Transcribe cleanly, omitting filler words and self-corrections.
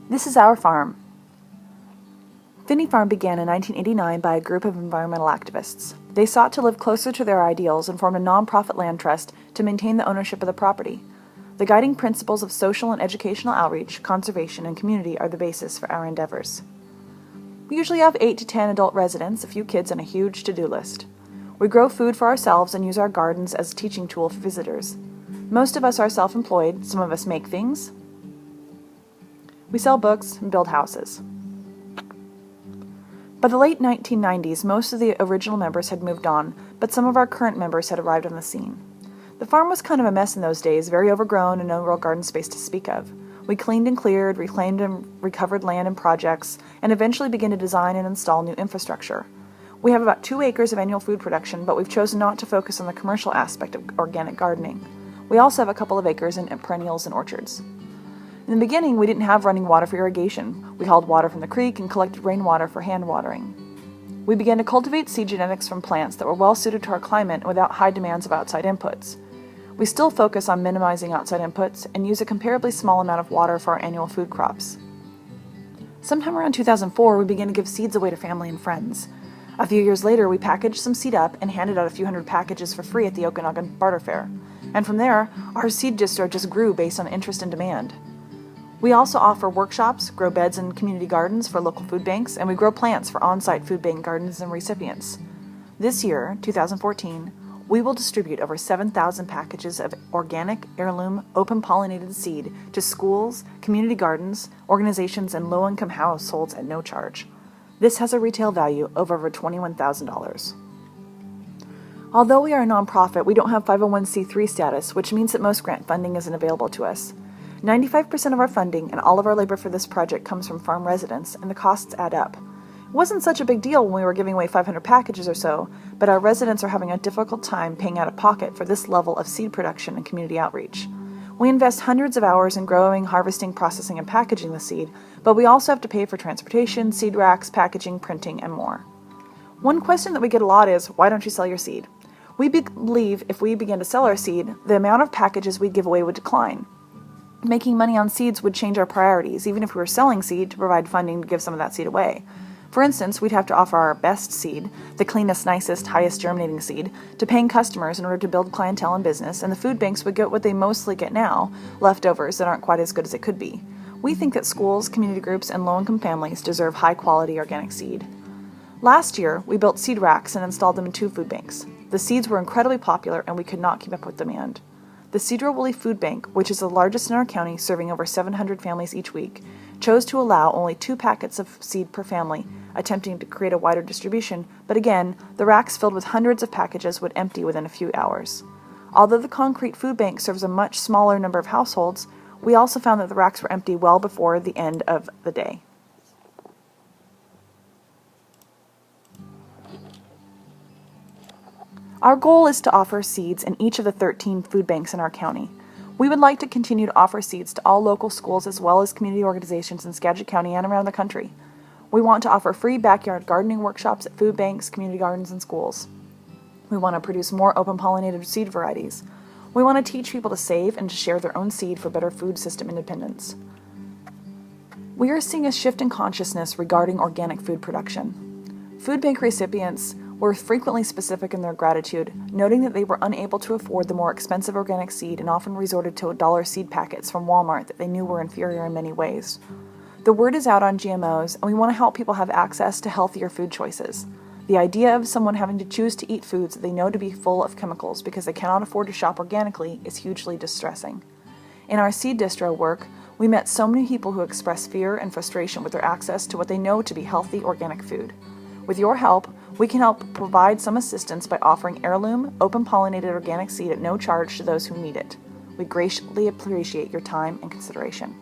This is our farm. Finney Farm began in 1989 by a group of environmental activists. They sought to live closer to their ideals and formed a non-profit land trust to maintain the ownership of the property. The guiding principles of social and educational outreach, conservation, and community are the basis for our endeavors. We usually have 8 to 10 adult residents, a few kids, and a huge to-do list. We grow food for ourselves and use our gardens as a teaching tool for visitors. Most of us are self-employed, some of us make things. We sell books and build houses. By the late 1990s, most of the original members had moved on, but some of our current members had arrived on the scene. The farm was kind of a mess in those days, very overgrown and no real garden space to speak of. We cleaned and cleared, reclaimed and recovered land and projects, and eventually began to design and install new infrastructure. We have about 2 acres of annual food production, but we've chosen not to focus on the commercial aspect of organic gardening. We also have a couple of acres in perennials and orchards. In the beginning, we didn't have running water for irrigation. We hauled water from the creek and collected rainwater for hand watering. We began to cultivate seed genetics from plants that were well suited to our climate and without high demands of outside inputs. We still focus on minimizing outside inputs and use a comparably small amount of water for our annual food crops. Sometime around 2004, we began to give seeds away to family and friends. A few years later, we packaged some seed up and handed out a few hundred packages for free at the Okanagan Barter Fair. And from there, our seed distro just grew based on interest and demand. We also offer workshops, grow beds in community gardens for local food banks, and we grow plants for on-site food bank gardens and recipients. This year, 2014, we will distribute over 7,000 packages of organic, heirloom, open-pollinated seed to schools, community gardens, organizations, and low-income households at no charge. This has a retail value of over $21,000. Although we are a nonprofit, we don't have 501c3 status, which means that most grant funding isn't available to us. 95% of our funding and all of our labor for this project comes from farm residents, and the costs add up. It wasn't such a big deal when we were giving away 500 packages or so, but our residents are having a difficult time paying out of pocket for this level of seed production and community outreach. We invest hundreds of hours in growing, harvesting, processing, and packaging the seed, but we also have to pay for transportation, seed racks, packaging, printing, and more. One question that we get a lot is, why don't you sell your seed? We believe if we began to sell our seed, the amount of packages we'd give away would decline. Making money on seeds would change our priorities, even if we were selling seed to provide funding to give some of that seed away. For instance, we'd have to offer our best seed, the cleanest, nicest, highest germinating seed, to paying customers in order to build clientele and business, and the food banks would get what they mostly get now, leftovers that aren't quite as good as it could be. We think that schools, community groups, and low-income families deserve high-quality organic seed. Last year, we built seed racks and installed them in 2 food banks. The seeds were incredibly popular, and we could not keep up with demand. The Cedro Woolley Food Bank, which is the largest in our county, serving over 700 families each week, chose to allow only 2 packets of seed per family, attempting to create a wider distribution, but again, the racks filled with hundreds of packages would empty within a few hours. Although the concrete food bank serves a much smaller number of households, we also found that the racks were empty well before the end of the day. Our goal is to offer seeds in each of the 13 food banks in our county. We would like to continue to offer seeds to all local schools as well as community organizations in Skagit County and around the country. We want to offer free backyard gardening workshops at food banks, community gardens, and schools. We want to produce more open-pollinated seed varieties. We want to teach people to save and to share their own seed for better food system independence. We are seeing a shift in consciousness regarding organic food production. Food bank recipients were frequently specific in their gratitude, noting that they were unable to afford the more expensive organic seed and often resorted to $1 seed packets from Walmart that they knew were inferior in many ways. The word is out on GMOs, and we want to help people have access to healthier food choices. The idea of someone having to choose to eat foods that they know to be full of chemicals because they cannot afford to shop organically is hugely distressing. In our seed distro work, we met so many people who express fear and frustration with their access to what they know to be healthy organic food. With your help, we can help provide some assistance by offering heirloom, open-pollinated organic seed at no charge to those who need it. We greatly appreciate your time and consideration.